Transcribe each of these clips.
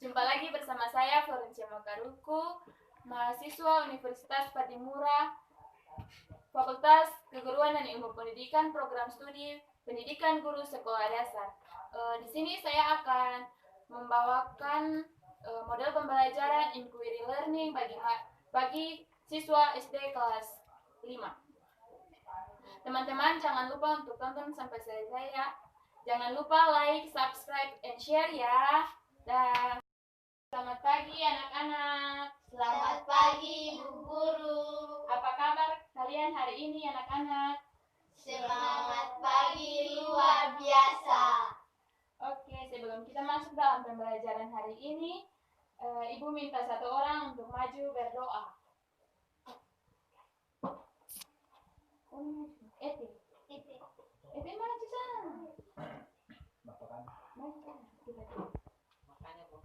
Jumpa lagi bersama saya Florencia Makaruku, mahasiswa Universitas Patimura, Fakultas Keguruan dan Ilmu Pendidikan, Program Studi Pendidikan Guru Sekolah Dasar. Di sini saya akan membawakan model pembelajaran inquiry learning bagi siswa SD kelas 5. Teman-teman jangan lupa untuk tonton sampai selesai ya. Jangan lupa like, subscribe, and share ya. Dan selamat pagi anak-anak. Selamat pagi Bu Guru. Apa kabar kalian hari ini anak-anak? Semangat pagi luar biasa. Oke, sebelum kita masuk dalam pembelajaran hari ini, Ibu minta satu orang untuk maju berdoa. Ete maju sana. Bapak kan? Maju sana. Makanya Bu.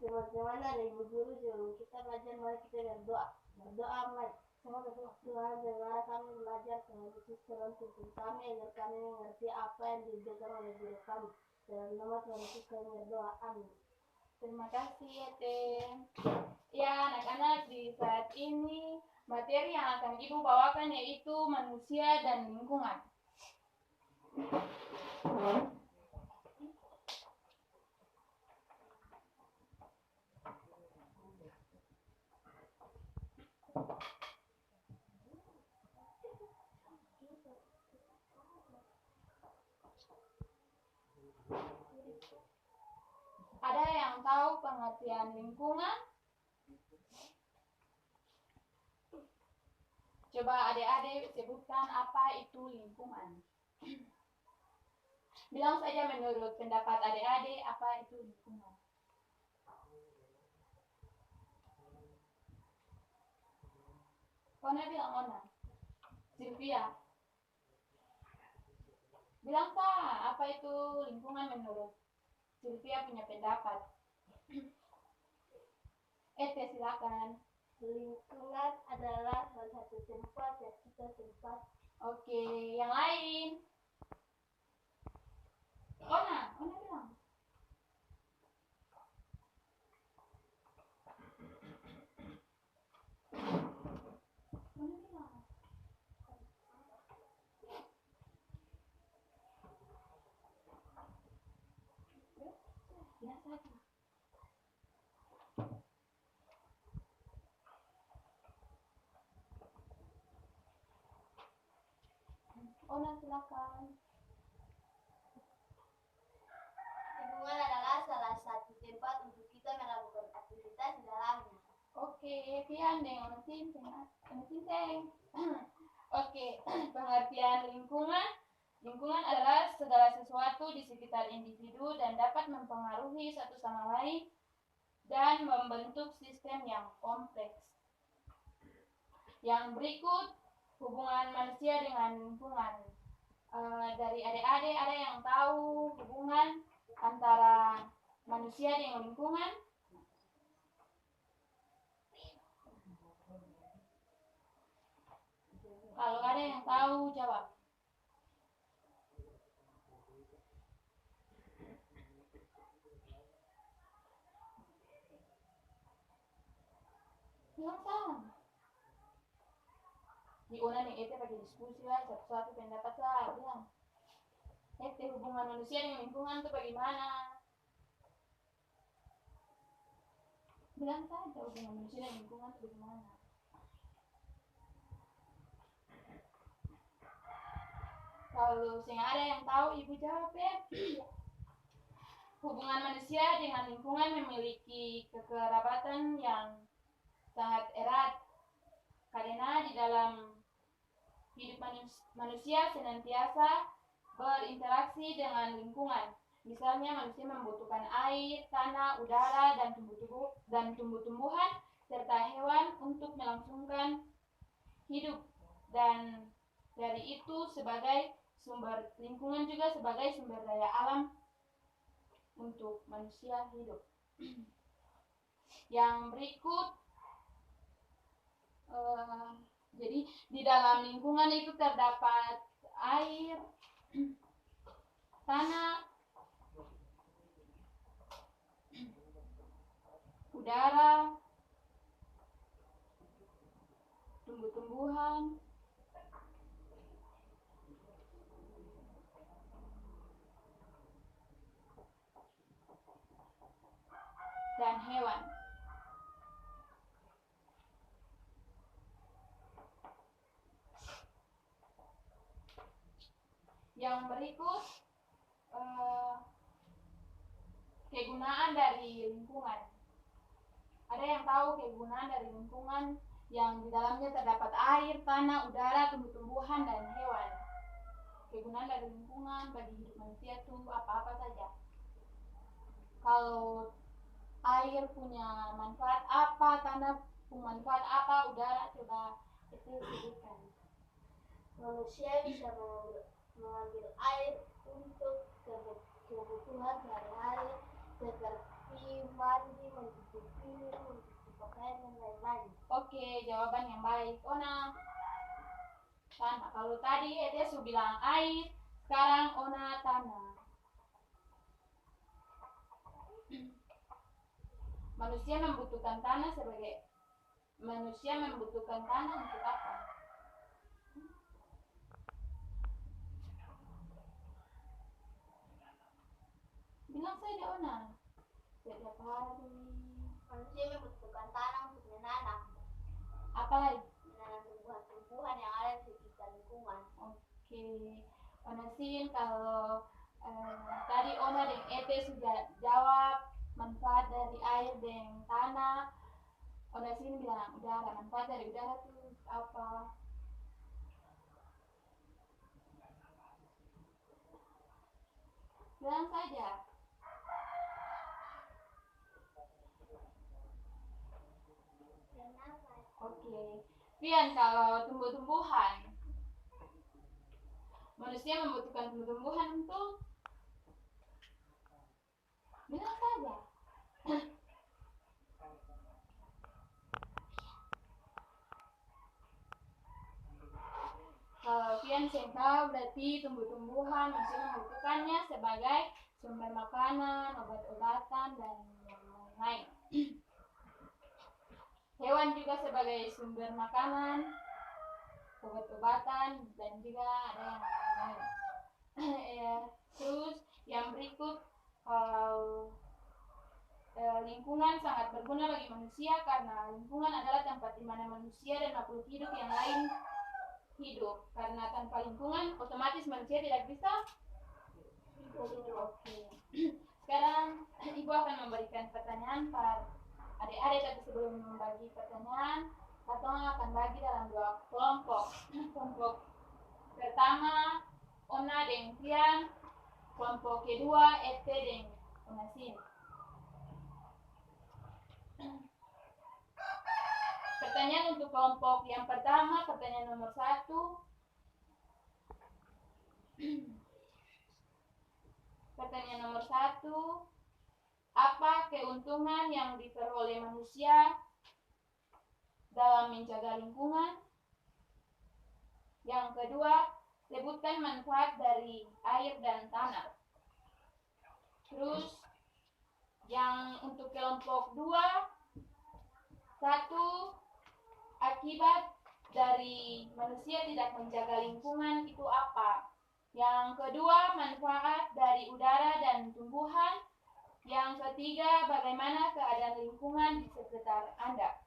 Bagaimana nih Bu Guru, sebelum kita belajar mari kita berdoa. Berdoa mari. Semua berdoa. Tuhan, bagaimana kami belajar Tuhan Yesus, tolong tuntun kami agar kami mengerti apa yang diajarkan oleh guru kami. Dalam nama Tuhan Yesus kami berdoa. Amin. Terima kasih Ete. Ya anak-anak, di saat ini materi yang akan Ibu bawakan yaitu manusia dan lingkungan. Ada yang tahu pengertian lingkungan? Coba adik-adik sebutkan apa itu lingkungan. Bilang saja menurut pendapat adik-adik apa itu lingkungan. Ona bilang Ona. Sylvia. Bilang apa itu lingkungan menurut Sylvia punya pendapat. Ete silakan. Lingkungan adalah salah satu tempat yang kita tempat. Oke, yang lain. Ona bilang. Ona bilang. Bilang saja. Ona silakan. Lingkungan adalah salah satu tempat untuk kita melakukan aktivitas di dalamnya. Oke, pian deng ono tinteng. Oke, pengertian lingkungan. Lingkungan adalah segala sesuatu di sekitar individu dan dapat mempengaruhi satu sama lain dan membentuk sistem yang kompleks. Yang berikut hubungan manusia dengan lingkungan. Dari adik-adik ada yang tahu hubungan antara manusia dengan lingkungan? Kalau ada yang tahu jawab. Bilang sama. Di una nih Ete pakai diskusi lah, satu-satu pendapat lah, bilang. Ete hubungan manusia dengan lingkungan tuh bagaimana? Bilang saja hubungan manusia dengan lingkungan tuh bagaimana? Kalau ada yang tahu ibu jawab ya. Hubungan manusia dengan lingkungan memiliki kekerabatan yang sangat erat karena di dalam hidup manusia senantiasa berinteraksi dengan lingkungan. Misalnya manusia membutuhkan air, tanah, udara, dan tumbuh-tumbuhan serta hewan untuk melangsungkan hidup, dan dari itu sebagai sumber lingkungan juga sebagai sumber daya alam untuk manusia hidup. Yang berikut, jadi di dalam lingkungan itu terdapat air, tanah, udara, tumbuh-tumbuhan, dan hewan. Yang berikut kegunaan dari lingkungan. Ada yang tahu kegunaan dari lingkungan yang di dalamnya terdapat air, tanah, udara, tumbuh-tumbuhan, dan hewan. Kegunaan dari lingkungan bagi hidup manusia itu apa-apa saja. Kalau air punya manfaat apa, tanah punya manfaat apa, udara, coba itu sebutkan. Manusia bisa mengambil air untuk kebutuhan sehari-hari seperti mandi, mencuci piring, mencuci pakaian, dan lain-lain. Oke, jawaban yang baik. Ona tanah. Kalau tadi Etes bilang air, sekarang Ona tanah. Manusia membutuhkan tanah untuk apa? Bilang saja Ona. Setiap hari. Manusia membutuhkan tanah untuk menanam Apa lagi? tumbuhan-tumbuhan yang ada di sekitar lingkungan. Oke. Ona Sin, kalau tadi Ona dan Ete sudah jawab manfaat dari air dan tanah. Ona Sin bilang udara. Manfaat dari udara itu apa? Bilang saja. Oke. Pian, kalau tumbuh-tumbuhan, manusia membutuhkan tumbuh-tumbuhan untuk bilang saja. Kalau Pian tahu berarti tumbuh-tumbuhan manusia membutuhkannya sebagai sumber makanan, obat-obatan, dan yang lain-lain. Hewan juga sebagai sumber makanan, obat-obatan, dan juga ada yang lain. Terus yang berikut, lingkungan sangat berguna bagi manusia karena lingkungan adalah tempat di mana manusia dan makhluk hidup yang lain hidup. Karena tanpa lingkungan, otomatis manusia tidak bisa hidup. Oke. Sekarang Ibu akan memberikan pertanyaan pada adik-adik, tapi sebelum membagi pertanyaan, Katong akan bagi dalam 2 kelompok. Kelompok pertama, Ona dan Pian. Kelompok kedua, Ete dan Ona Sin. Pertanyaan untuk kelompok yang pertama, pertanyaan nomor 1. Pertanyaan nomor 1. Apa keuntungan yang diperoleh manusia dalam menjaga lingkungan? Yang kedua, sebutkan manfaat dari air dan tanah. Terus, yang untuk kelompok 2, 1, akibat dari manusia tidak menjaga lingkungan itu apa? Yang kedua, manfaat dari udara dan tumbuhan. Yang ketiga, bagaimana keadaan lingkungan di sekitar Anda.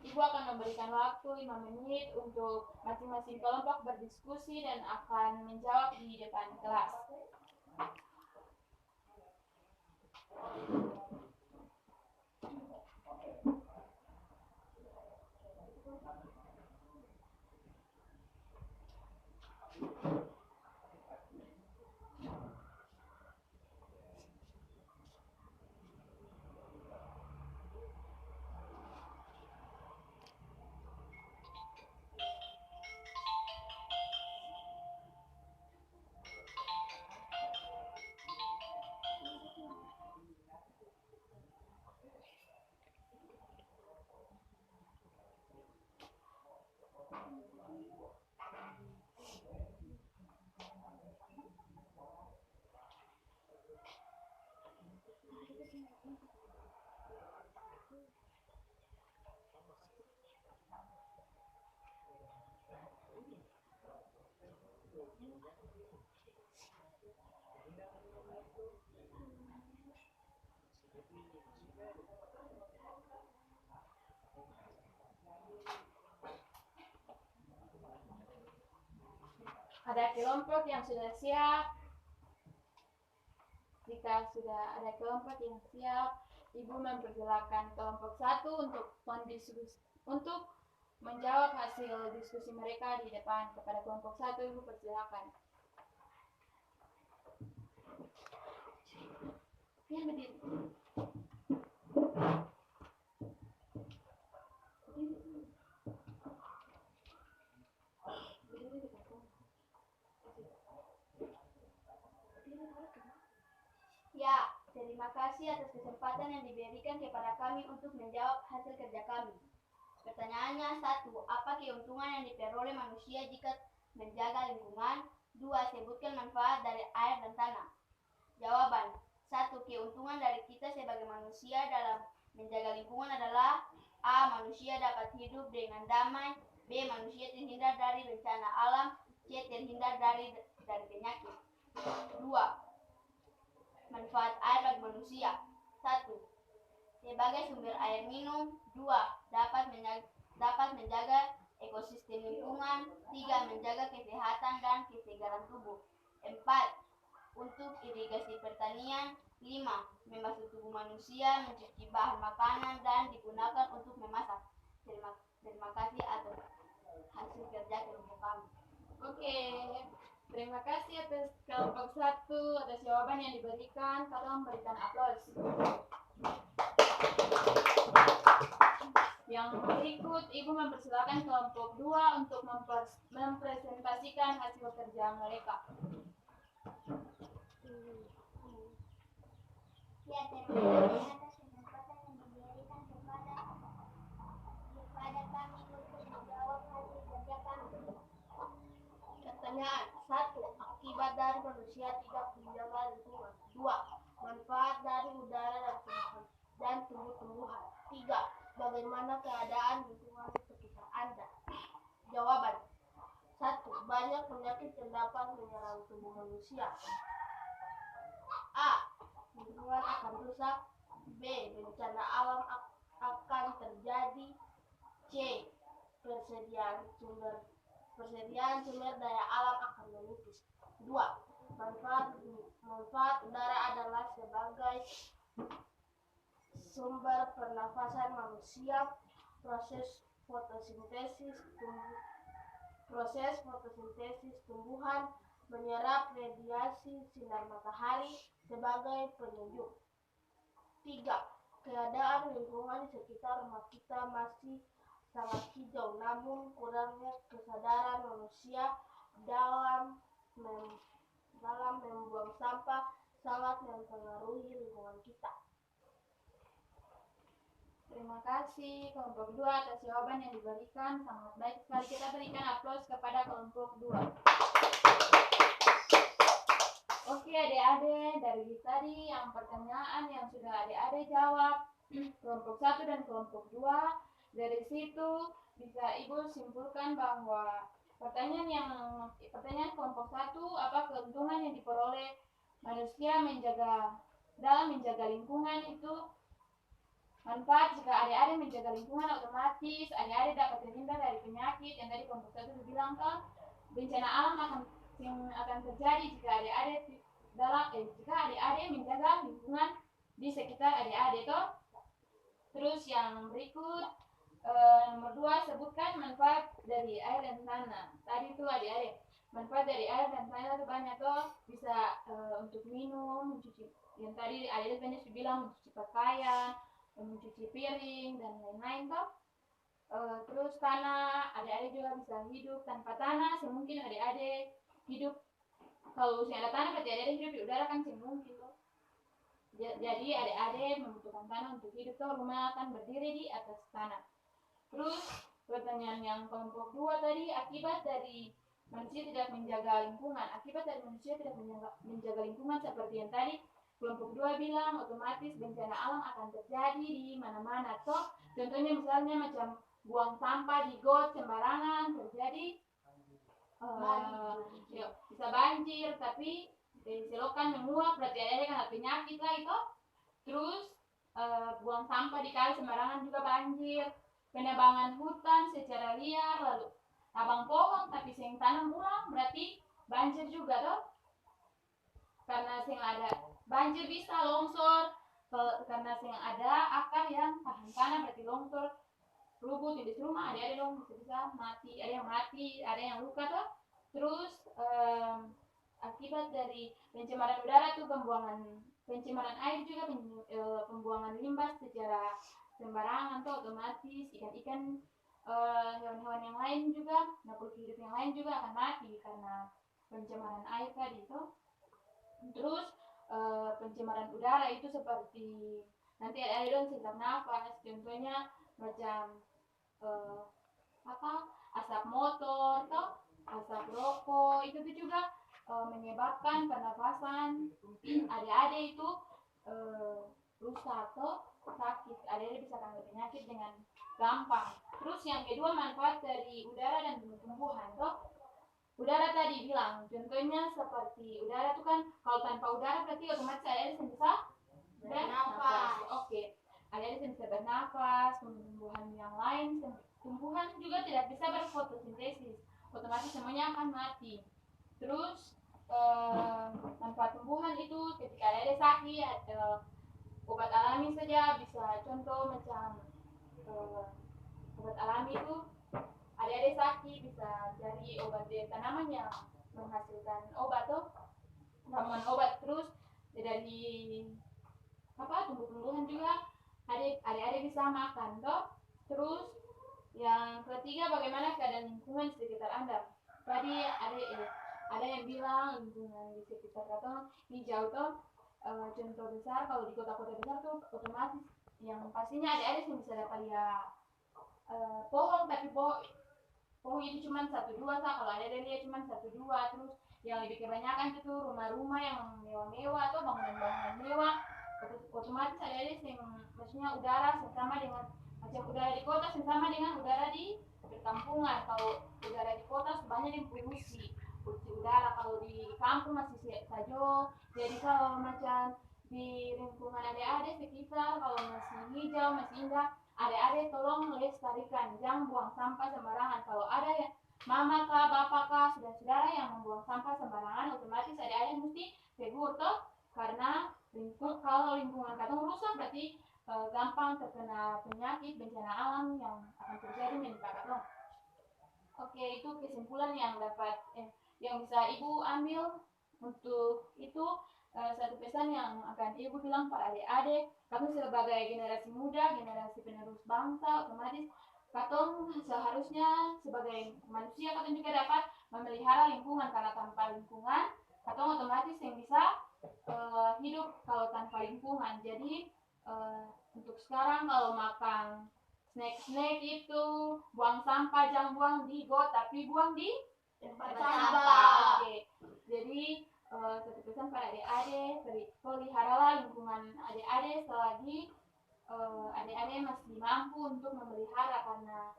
Ibu akan memberikan waktu 5 menit untuk masing-masing kelompok berdiskusi dan akan menjawab di depan kelas. Ada kelompok yang sudah siap. Jika sudah ada kelompok yang siap, Ibu mempersilakan kelompok 1 untuk menjawab hasil diskusi mereka di depan. Kepada kelompok 1, Ibu persilakan. Yang berdiri. Ya, terima kasih atas kesempatan yang diberikan kepada kami untuk menjawab hasil kerja kami. Pertanyaannya 1. Apa keuntungan yang diperoleh manusia jika menjaga lingkungan? 2. Sebutkan manfaat dari air dan tanah. Jawaban. 1. Keuntungan dari kita sebagai manusia dalam menjaga lingkungan adalah: A. Manusia dapat hidup dengan damai. B. Manusia terhindar dari bencana alam. C. Terhindar dari penyakit. 2. Manfaat air bagi manusia. 1. Sebagai sumber air minum. 2. Dapat menjaga ekosistem lingkungan. 3. Menjaga kesehatan dan kesegaran tubuh. 4. Untuk irigasi pertanian. 5. Membasuh tubuh manusia, mencuci bahan makanan, dan digunakan untuk memasak. Terima kasih atas hasil kerja kelompok kami. Oke. Terima kasih atas kelompok 1 atas jawaban yang diberikan. Tolong berikan aplaus. Yang berikut, Ibu mempersilakan kelompok 2 untuk mempresentasikan hasil kerja mereka. Ya, terima kasih atas kesempatan yang diberikan kepada kami untuk menjawab hasil kerja kami. Pertanyaan 1. Akibat dari manusia tidak menjaga lingkungan. 2. Manfaat dari udara dan tumbuh-tumbuhan. 3. Bagaimana keadaan lingkungan di sekitar Anda? Jawaban. 1. Banyak penyakit yang dapat menyerang tubuh manusia. A. Lingkungan akan rusak. B. Bencana alam akan terjadi. C. Persediaan sumber daya alam akan menipis. 2. Manfaat udara adalah sebagai sumber pernafasan manusia. Proses fotosintesis tumbuhan menyerap radiasi sinar matahari sebagai penyejuk. 3. Keadaan lingkungan di sekitar rumah kita masih sangat hijau, namun kurangnya kesadaran manusia dalam membuang sampah sangat mempengaruhi lingkungan kita. Terima kasih kelompok 2 atas jawaban yang diberikan. Sangat baik sekali. Kita berikan aplaus kepada kelompok 2. Oke adik-adik, dari tadi yang pertanyaan yang sudah adik-adik jawab, kelompok 1 dan kelompok 2, dari situ bisa Ibu simpulkan bahwa pertanyaan kelompok 1, apa keuntungan yang diperoleh manusia dalam menjaga lingkungan itu manfaat. Jika adik-adik menjaga lingkungan, otomatis adik-adik dapat terhindar dari penyakit yang tadi kelompok 1 bilang kan. Bencana alam akan terjadi jika adik-adik menjaga lingkungan di sekitar adik-adik toh. Terus yang berikut, nomor 2, sebutkan manfaat dari air dan tanah. Tadi itu adik-adik, manfaat dari air dan tanah itu banyak toh. Bisa untuk minum, mencuci, yang tadi adik-adik banyak bilang mencuci pakaian, mencuci piring dan lain-lain toh. Terus tanah, adik-adik juga bisa hidup tanpa tanah. Semungkin adik-adik hidup, kalau usia ada tanah berarti adik-adik hidup di udara kan semungkin toh. Jadi adik-adik membutuhkan tanah untuk hidup toh. Rumah akan berdiri di atas tanah. Terus pertanyaan yang kelompok 2 tadi, akibat dari manusia tidak menjaga lingkungan. Akibat dari manusia tidak menjaga lingkungan seperti yang tadi kelompok 2 bilang, otomatis bencana alam akan terjadi di mana-mana toh. Contohnya misalnya macam buang sampah di got sembarangan, terjadi bisa banjir, tapi selokan menguap berarti ada kena penyakit lah itu. Terus buang sampah di kali sembarangan juga banjir, penebangan hutan secara liar, lalu abang pohon tapi sing tanam ulang berarti banjir juga toh, karena sing ada banjir bisa longsor, karena sing ada akar yang tahan tanah berarti longsor rubuh tindis rumah, ada dong bisa mati, ada yang mati, ada yang luka toh. Terus akibat dari pencemaran udara tuh pencemaran air juga, pembuangan limbah secara sembarangan tuh otomatis ikan-ikan, hewan-hewan yang lain juga, makhluk hidup yang lain juga akan mati karena pencemaran air tadi tuh. Terus pencemaran udara itu seperti nanti ada dong sesak nafas, contohnya macam asap motor toh, asap rokok itu tuh juga menyebabkan pernafasan adik-adik itu rusak toh, sakit, adik-adik bisa kena penyakit dengan gampang. Terus yang kedua, manfaat dari udara dan tumbuhan toh. Udara tadi bilang contohnya seperti udara tuh kan, kalau tanpa udara berarti otomatis adik-adik bisa bernafas. Oke, adik-adik bisa bernafas, tumbuhan yang lain, tumbuhan juga tidak bisa berfotosintesis, otomatis semuanya akan mati. Terus manfaat tumbuhan itu ketika adik-adik sakit, obat alami saja bisa, contoh macam obat alami itu adik-adik sakit bisa cari obat dari tanaman yang menghasilkan obat tuh, ramuan obat. Terus dari tumbuh-tumbuhan juga adik-adik bisa makan toh. Terus yang ketiga, bagaimana keadaan lingkungan di sekitar Anda. Tadi ada yang bilang lingkungan di sekitar katong hijau toh. Contoh besar kalau di kota-kota besar tuh otomatis yang pastinya adik-adik bisa dapat lihat pohon, tapi pohon itu cuma 1-2 sah, kalau adik-adik lihat cuma 1-2. Terus yang lebih kebanyakan itu rumah-rumah yang mewah-mewah atau bangunan-bangunan mewah, otomatis adik-adik maksudnya udara sama dengan macam udara di kota sama dengan udara di perkampungan. Kalau udara di kota sebanyak yang polusi udara, kalau di kampung masih saja. Jadi kalau macam di lingkungan adik-adik sekitar kalau masih hijau, masih indah, adik-adik tolong lestarikan, jangan buang sampah sembarangan. Kalau ada ya mama kah, bapak kah, saudara-saudara yang membuang sampah sembarangan, otomatis adik-adik mesti tegur toh, karena kalau lingkungan katong rusak berarti gampang terkena penyakit, bencana alam yang akan terjadi menimpa katong. Oke, itu kesimpulan yang dapat yang bisa ibu ambil untuk itu. Satu pesan yang akan ibu bilang pada adik-adik, kami sebagai generasi muda, generasi penerus bangsa, otomatis katong seharusnya sebagai manusia katong juga dapat memelihara lingkungan, karena tanpa lingkungan katong otomatis yang bisa hidup kalau tanpa lingkungan. Jadi untuk sekarang kalau makan snack itu buang sampah, jangan buang di got tapi buang di tempat sampah. Oke. Jadi satu pesan pada adik-adik, peliharalah lingkungan adik-adik selagi adik-adik masih mampu untuk memelihara, karena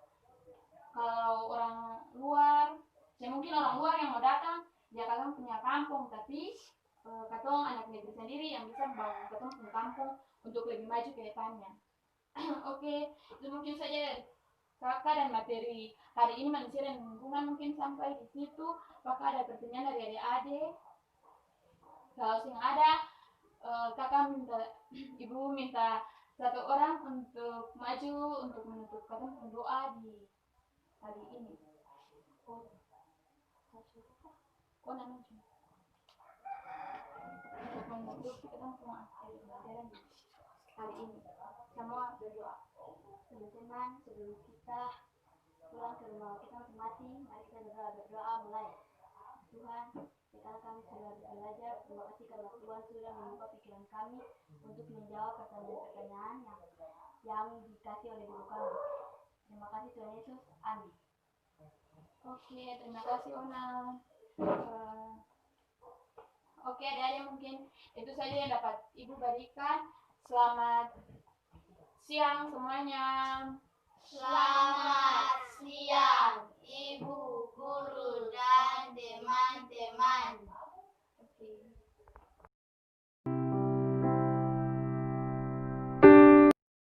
kalau orang luar, ya mungkin orang luar yang mau datang, ya katong punya kampung, tapi katong anak negeri sendiri yang bisa membangun katong punya kampung untuk lebih maju ke depannya. Oke, itu mungkin saja kakak dan materi hari ini manusia dan lingkungan mungkin sampai di situ. Apakah ada pertanyaan dari adik-adik? Kalau sing ada, kakak ibu minta satu orang untuk maju untuk menutup katong doa di hari ini. Namanya untuk menutup katong semua pelajaran hari ini. Semua berdoa. Teman-teman, sebelum kita pulang ke rumah kita masing-masing, mari kita berdoa mulai. Tuhan, sekarang kami sudah belajar. Terima kasih karena Tuhan sudah membuka pikiran kami untuk menjawab pertanyaan-pertanyaan yang dikasih oleh guru kami. Terima kasih Tuhan Yesus. Amin. Oke, terima kasih Ona. Oke, adik-adik mungkin itu saja yang dapat ibu berikan. Selamat siang semuanya. Selamat siang, Ibu, Guru, dan teman-teman.